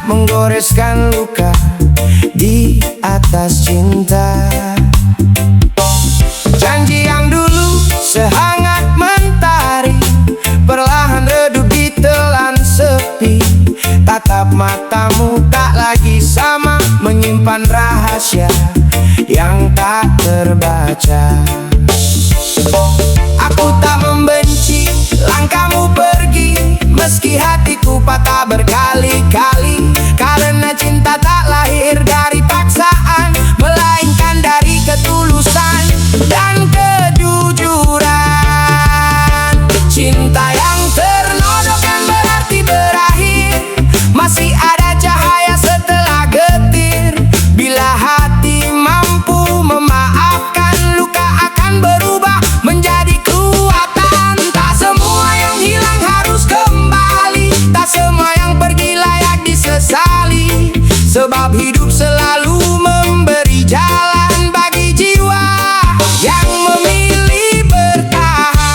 menggoreskan luka di atas cinta. Janji yang dulu sehangat mentari perlahan redup ditelan sepi. Tatap matamu tak lagi sama, menyimpan rahasia yang tak terbaca. Aku tak membenci langkahmu pergi, meski hatiku patah berkali-kali. Karena cinta tak lahir dari paksaan, melainkan dari ketulusan dan kejujuran. Cinta yang ternoda kan berarti berakhir, masih ada cahaya setelah getir. Bila hati mampu memaafkan, luka akan berubah menjadi kekuatan. Tak semua yang hilang harus kembali, tak semua yang pergi layak disesali. Sebab hidup selalu memberi jalan bagi jiwa yang memilih bertahan.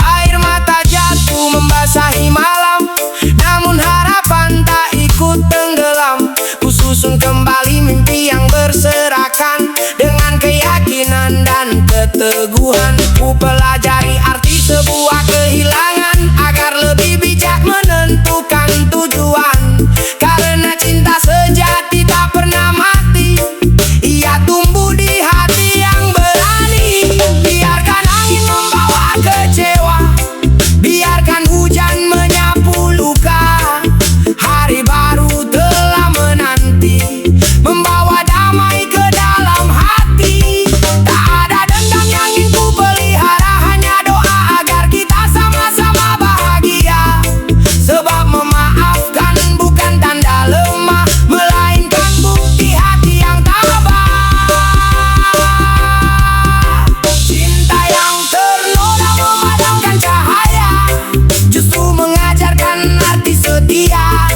Air mata jatuh membasahi malam, namun harapan tak ikut tenggelam. Ku susun kembali mimpi yang berserakan, dengan keyakinan dan keteguhan. Ku pelajari arti sebuah kehilangan, agar lebih bijak menentukan tujuan. Karena cinta sejati tak pernah mati, ia tumbuh di hati yang berani. Biarkan angin membawa kecewa, biarkan hujan menyapu luka. Hari baru telah menanti, membawa damai ke dalam hati. Tak ada dendam yang ingin ku pelihara, hanya doa agar kita sama-sama bahagia. Sebab memaafkan bukan tanda lemah, melainkan bukti hati yang tabah. Cinta yang ternoda memadamkan cahaya, justru mengajarkan arti setia.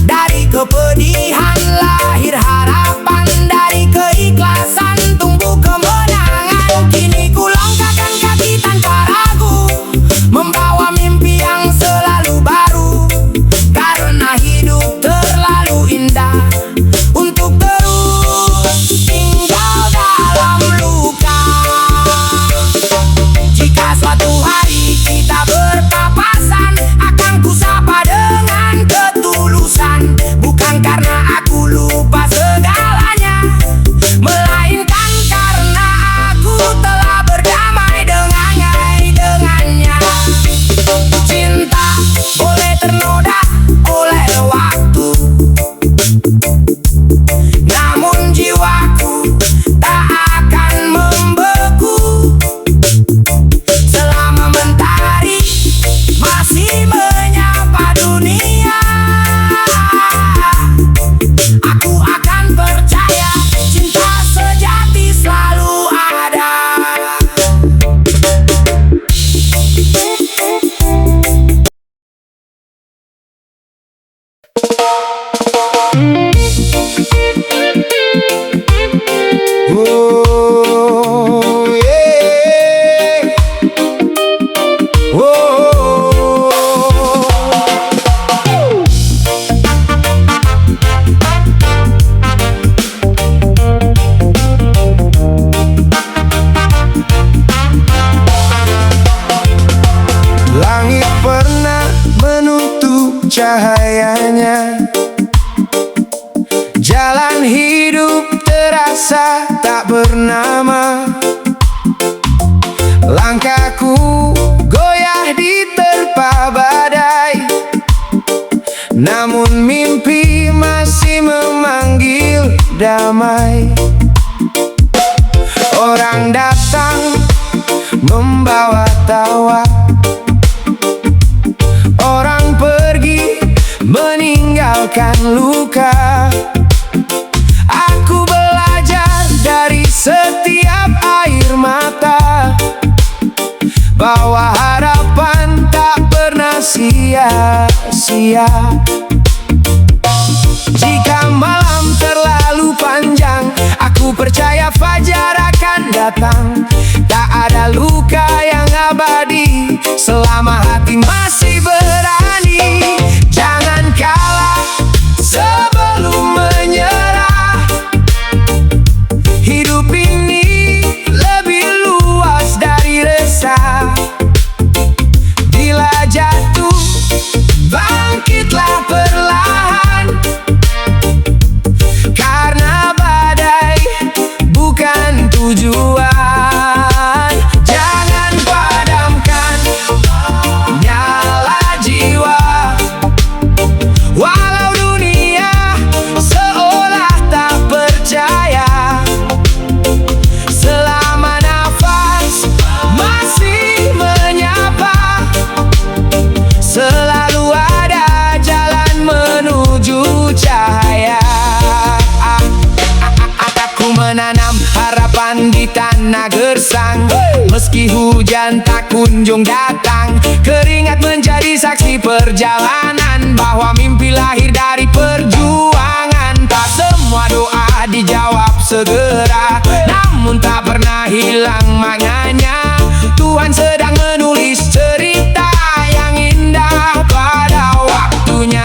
Dari kepedihan lahir harapan, dari keikhlasan tumbuh kemenangan. Kini ku langkahkan kaki tanpa ragu, membawa mimpi yang selalu baru. Karena hidup terlalu indah untuk terus tinggal dalam luka. Jika suatu hari kita berpapasan, akan ku sapa dengan ketulusan. Bukan karena aku lupa segalanya, melainkan karena aku telah berdamai dengannya. Cinta boleh ternoda oleh waktu, namun jiwaku tak akan membeku. Selama mentari masih menyapa dunia, aku akan percaya cinta sejati selalu ada. Oh, yeah. Oh. Langit pernah menutup cahayanya, jalan hidup terasa tak bernama. Langkahku goyah diterpa badai, namun mimpi masih memanggil damai. Orang datang membawa tawa, orang pergi meninggalkan luka. Aku belajar dari setiap air mata, bahwa harapan tak pernah sia-sia. datang. Tak ada luka yang abadi selama hati masih berani. Jangan kalah sebelum menyerah. Hidup ini lebih luas dari resah. Bila jatuh, bangkitlah perlahan. Karena badai bukan tujuan. Jangan padamkan nyala jiwa, walau dunia seolah tak percaya. Selama nafas masih menyapa, selalu ada jalan menuju cahaya. Aku menanam harapan di tanah gersang. Meski hujan tak kunjung datang, keringat menjadi saksi perjalanan, bahwa mimpi lahir dari perjuangan. Tak semua doa dijawab segera, namun tak pernah hilang maknanya. Tuhan sedang menulis cerita yang indah pada waktunya.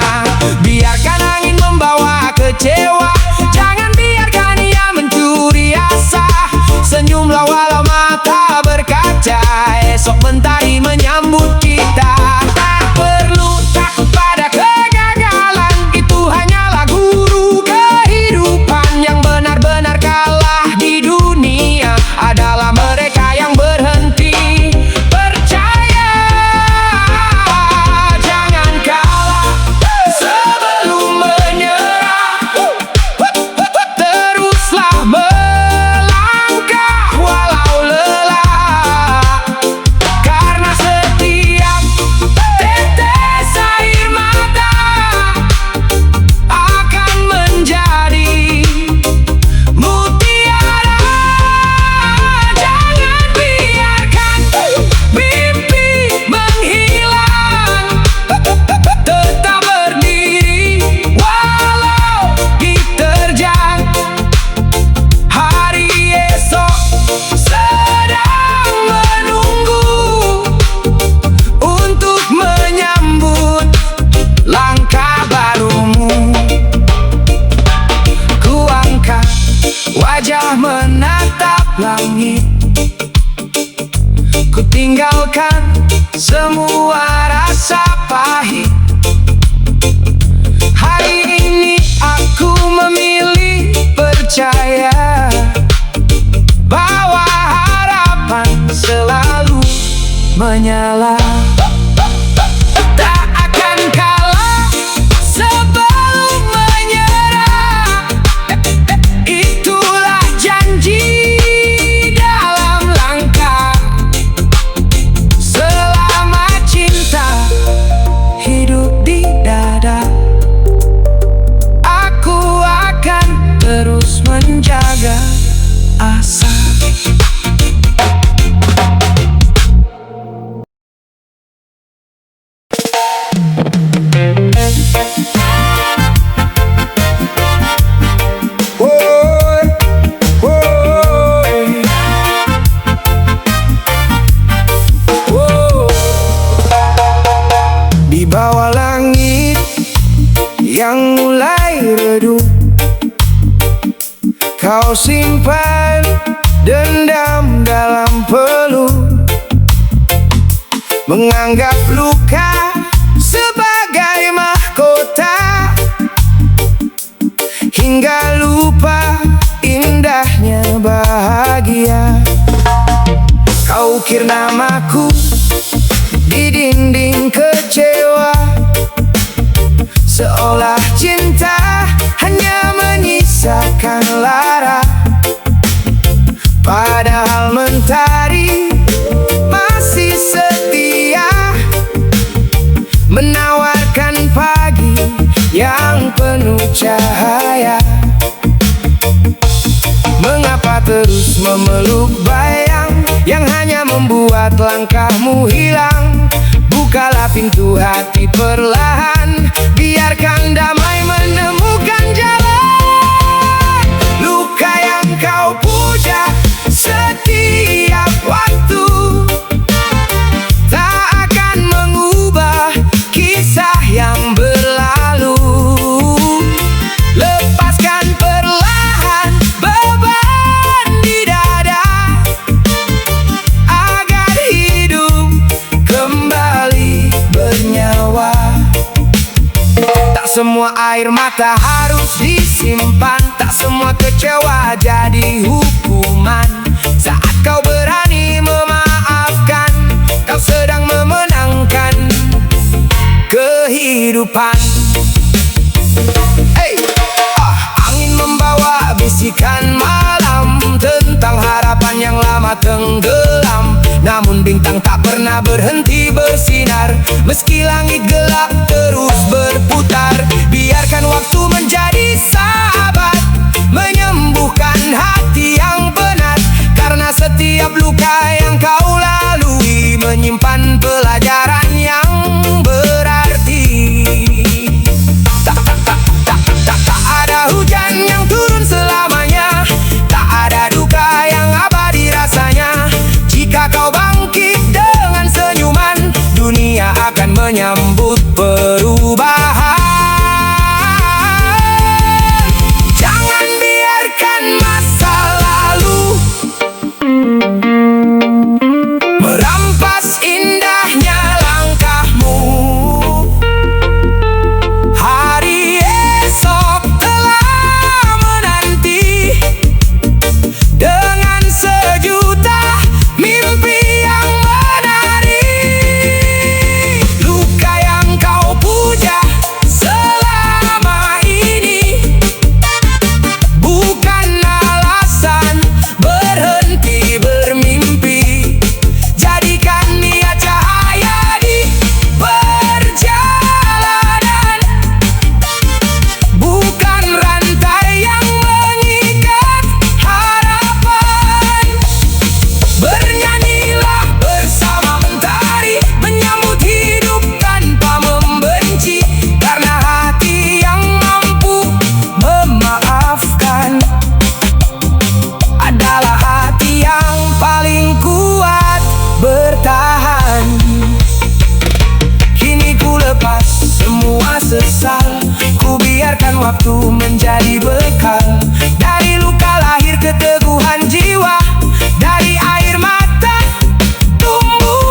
Biarkan angin membawa kecewa, jangan biarkan ia mencuri asa. Senyumlah walau mata berkaca, esok mentari menyambut kita. Tak perlu takut pada kegagalan, itu hanyalah guru kehidupan. Yang benar-benar kalah di dunia adalah mereka yang berhenti percaya. Jangan kalah sebelum menyerah. Teruslah melangkah walau lelah, karena setiap tetes air mata akan menjadi mutiara. Jangan biarkan mimpi menghilang, tetap berdiri walau diterjang. Hari esok sedang menunggu untuk menyambut langkah barumu. Ku angkat wajah menatap langit, ku tinggalkan semua rasa pahit. Hari ini aku memilih percaya bahwa harapan selalu menyala. Tak akan kalah sebelum menyerah. Itulah janji dalam langkah. Selama cinta hidup di dada, aku akan terus menjaga asa. Woi, woi, woi. Di bawah langit yang mulai redup, kau simpan dendam dalam peluk, menganggap luka sebagai mahkota, hingga lupa indahnya bahagia. Kau ukir namaku di dinding kecewa, seolah cinta hanya menyisakan lara. Padahal mentari masih setia, menawarkan pagi yang penuh cahaya. Mengapa terus memeluk bayang yang hanya membuat langkahmu hilang? Bukalah pintu hati perlahan, biarkan damai menemukan jalan. Luka yang kau puja setia air mata harus disimpan. Tak semua kecewa jadi hukuman. Saat kau berani memaafkan, kau sedang memenangkan kehidupan. Angin membawa bisikan malam tentang harapan yang lama tenggelam. Namun bintang tak pernah berhenti bersinar, meski langit gelap terus berputar. Biarkan waktu menjadi sahabat, menyembuhkan hati yang penat. Karena setiap luka yang kau lalui menyimpan pelajaran yang berarti. Tak ada hujan yang turun selamanya, tak ada duka yang abadi rasanya. Jika kau bangkit dengan senyuman, dunia akan menyambut perubahan. Jangan biarkan masa lalu merampas indahnya langkahmu. Hari esok telah menanti dengan sejuta mimpi yang menari. Luka yang kau puja selama ini bukan alasan berhenti bermimpi. Jadikan niat cahaya di perjalanan, bukan rantai yang mengikat harapan. Bernyanyilah bersama mentari, menyambut hidup tanpa membenci. Karena hati yang mampu memaafkan adalah hati yang paling kuat bertahan. Kini ku lepas semua sesal, ku biarkan waktu menjadi bekal. Dari luka lahir keteguhan jiwa, dari air mata tumbuh.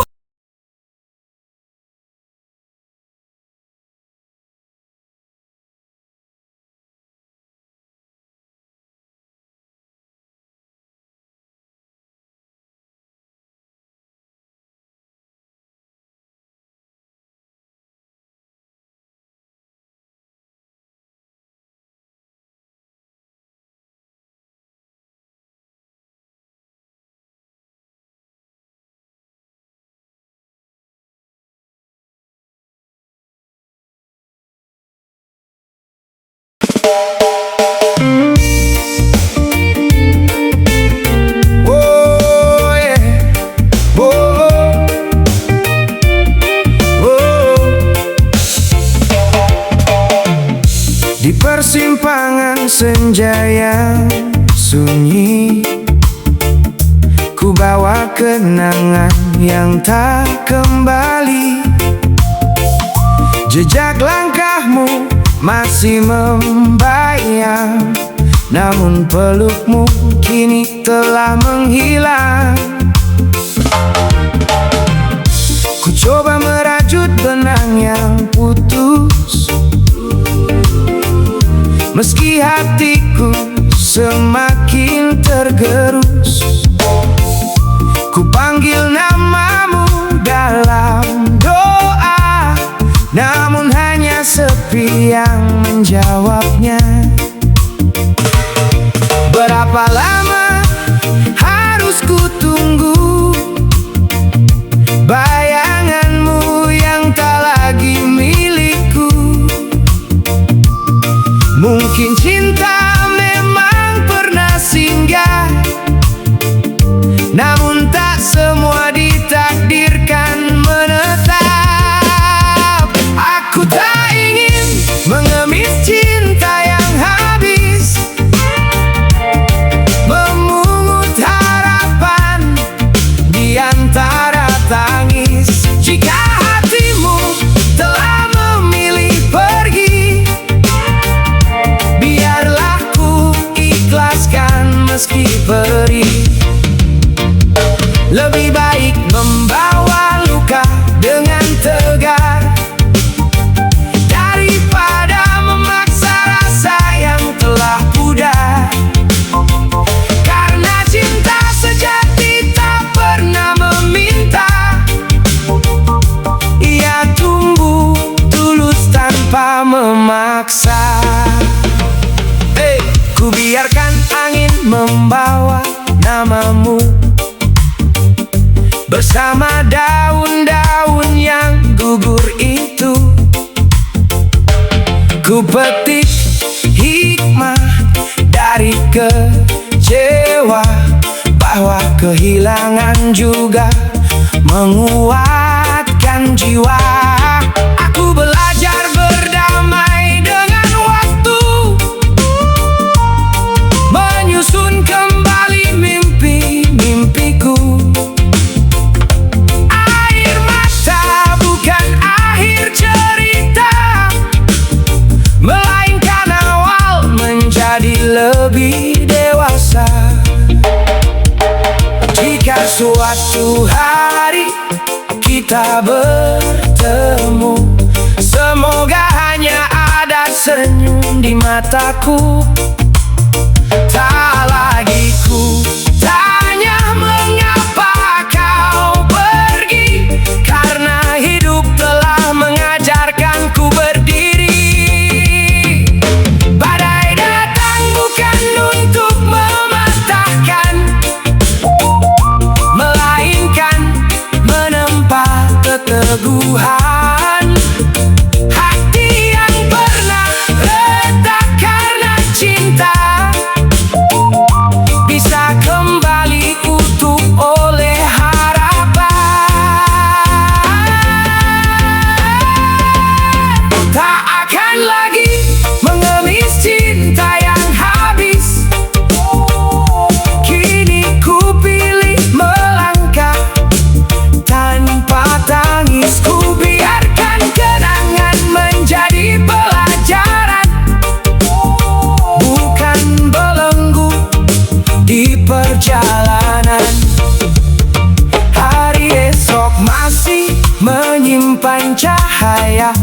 Oh yeah, oh, oh. Di persimpangan senja yang sunyi, ku bawa kenangan yang tak kembali. Jejak langkahmu masih membayang, namun pelukmu kini telah menghilang. Ku coba merajut benang yang putus, meski hatiku semakin tergerus. Ku panggil namamu dalam doa, namun hanya sepi yang menjawabnya. Berapa lama harus ku tunggu bayanganmu yang tak lagi milikku? Mungkin cinta memang pernah singgah, namun tak semua ditakdirkan menetap. Aku tak ingin mengemis cinta yang habis, memungut harapan di antara tangis. Jika hatimu telah memilih pergi, biarlah ku ikhlaskan meski perih. Lebih baik membawa luka dengan tegar daripada memaksa membawa namamu bersama daun-daun yang gugur itu. Ku petik hikmah dari kecewa, bahwa kehilangan juga menguatkan jiwa. Aku belajar berdamai dengan waktu, menyusun kembali mimpi-mimpiku. Air mata bukan akhir cerita, melainkan awal menjadi lebih dewasa. Jika suatu hari kita bertemu, semoga hanya ada senyum di mataku. Tak lagi ku tanya mengapa kau pergi, karena hidup telah mengajarkanku berdiri. Badai datang bukan untuk mematahkan, melainkan menempa keteguhan. Hati yang pernah retak karena cinta bisa kembali utuh oleh harapan. Tak akan lagi mengemis cinta yang habis. Kini ku pilih melangkah tanpa tangis. Ku biarkan kenangan menjadi pelajaran, bukan belenggu di perjalanan. Hari esok masih menyimpan cahaya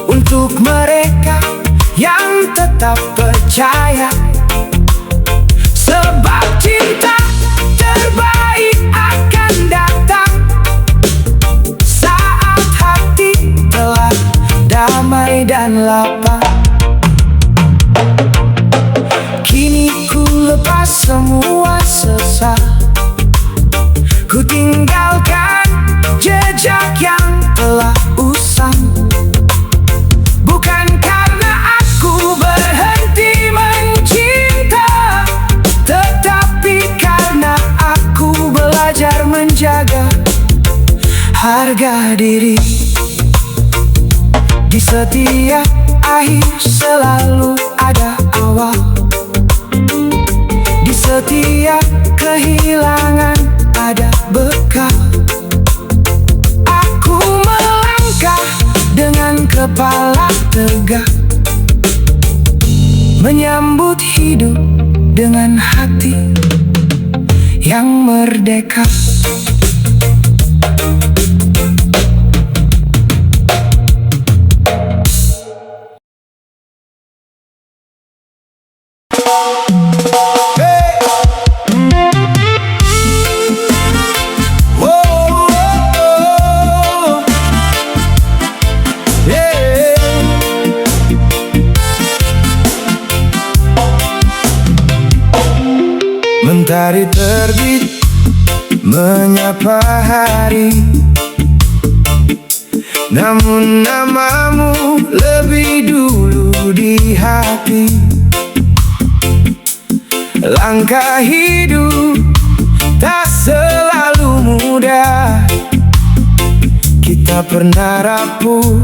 untuk mereka yang tetap percaya, sebab cinta terbaik akan datang saat hati telah damai dan lapang. Kini ku lepas semua sesal, ku tinggalkan jejak yang telah usang. Bukan karena aku berhenti mencinta, tetapi karena aku belajar menjaga harga diri. Di setiap akhir selalu ada awal, di setiap kehilangan ada bekal. Aku melangkah dengan kepala tegak, menyambut hidup dengan hati yang merdeka. Mentari terbit menyapa hari, namun namamu lebih dulu di hati. Langkah hidup tak selalu mudah, kita pernah rapuh,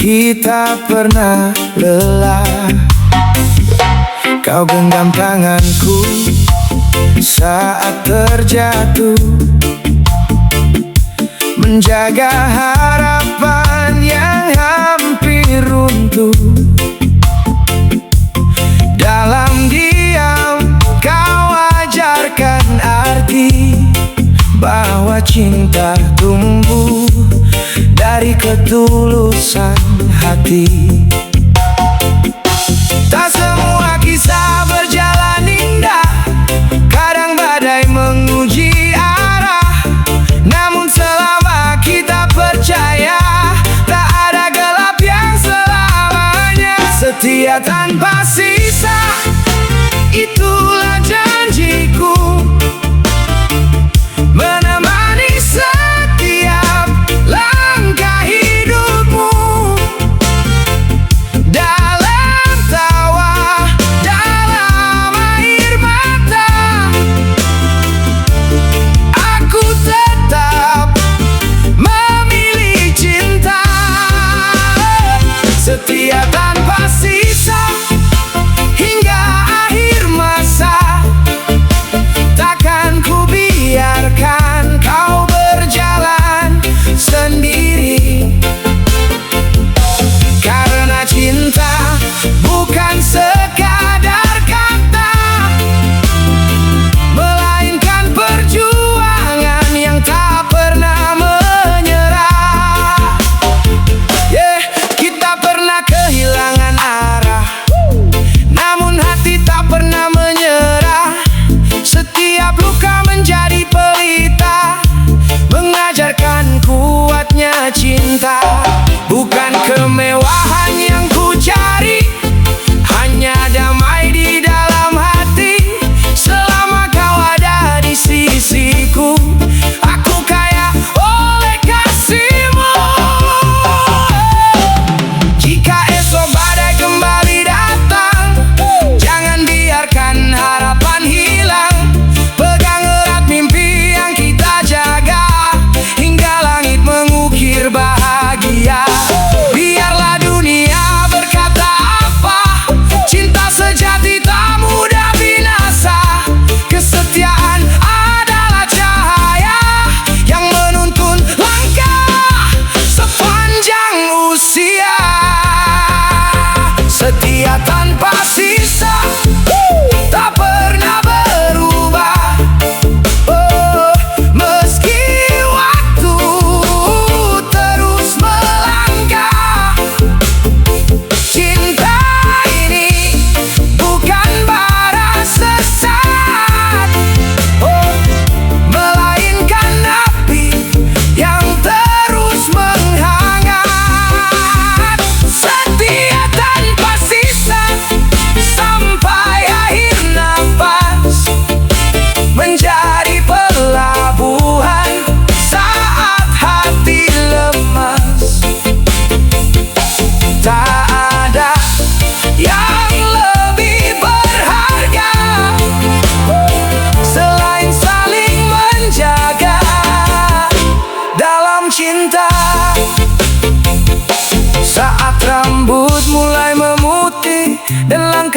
kita pernah lelah. Kau genggam tanganku saat terjatuh, menjaga harapan yang hampir runtuh. Dalam diam kau ajarkan arti bahwa cinta tumbuh dari ketulusan hati. Tak semua kisah berjalan indah, kadang badai menguji arah. Namun selama kita percaya, tak ada gelap yang selamanya. Setia tanpa sisa,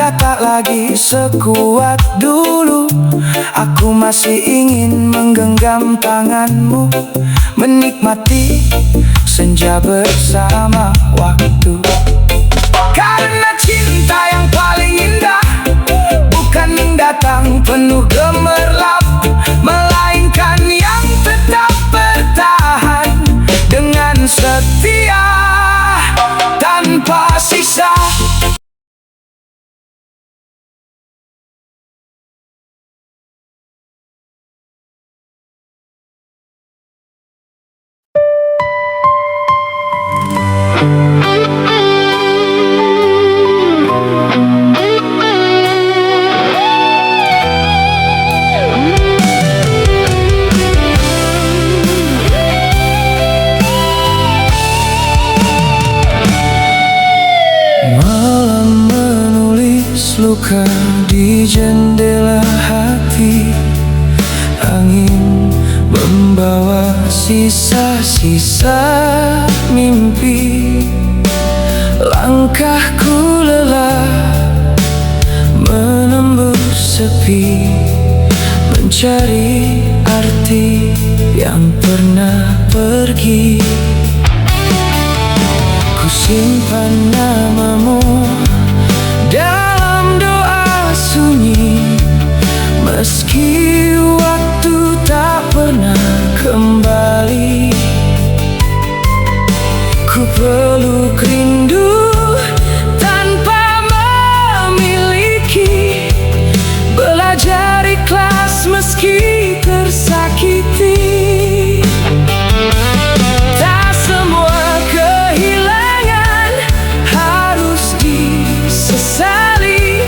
sudah tak lagi sekuat dulu. Aku masih ingin menggenggam tanganmu, menikmati senja bersama waktu. Karena cinta yang paling indah bukan datang penuh gemerlap, melainkan yang tetap bertahan dengan setia tanpa sisa. Malam menulis luka di jendela hati, angin membawa sisa-sisa mimpi. Langkahku lelah menembus sepi, mencari arti yang pernah pergi. Ku simpan namamu dalam doa sunyi, meski waktu tak pernah kembali. Ku peluk rindu tanpa memiliki, belajar ikhlas meski tersakiti. Tak semua kehilangan harus disesali,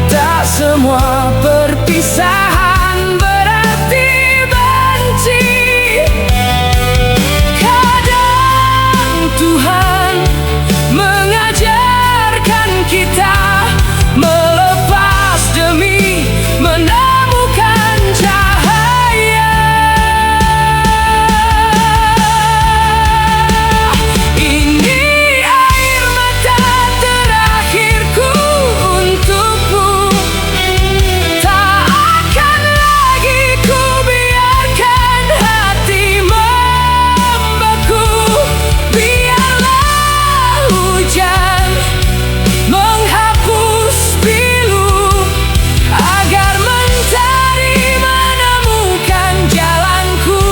tak semua perpisahan berarti benci. Kadang Tuhan mengajarkan kita melepas demi menemukan cahaya. Ini air mata terakhirku untukmu, tak akan lagi ku biarkan hati membeku. Biarlah hujan menghapus pilu, agar mentari menemukan jalanku.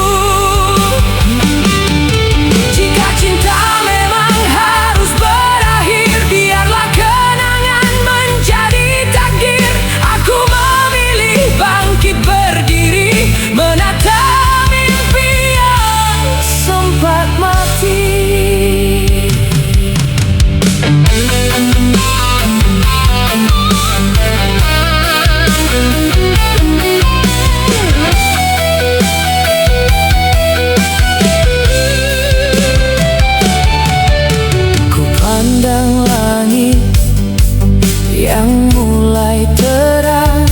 Jika cinta memang harus berakhir, biarlah kenangan menjadi takdir. Aku memilih bangkit berdiri, menata mimpi yang sempat mati. Ku pandang langit yang mulai terang,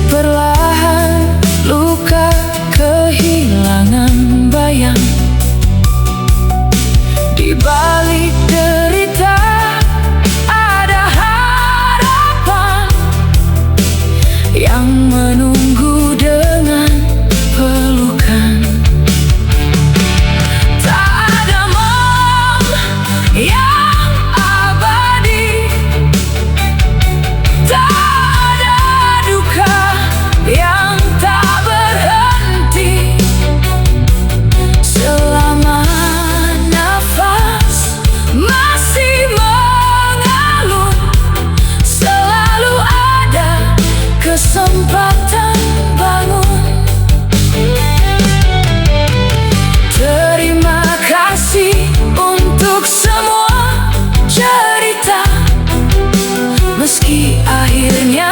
perlahan luka kehilangan bayang. Di balik derita ada harapan yang menunggu dengan pelukan. Tak ada malam yang abadi, tak ada duka yang tak berhenti. Selama nafas masih mengalun, selalu ada kesempatan bangun. Terima kasih untuk semua cerita, meski akhirnya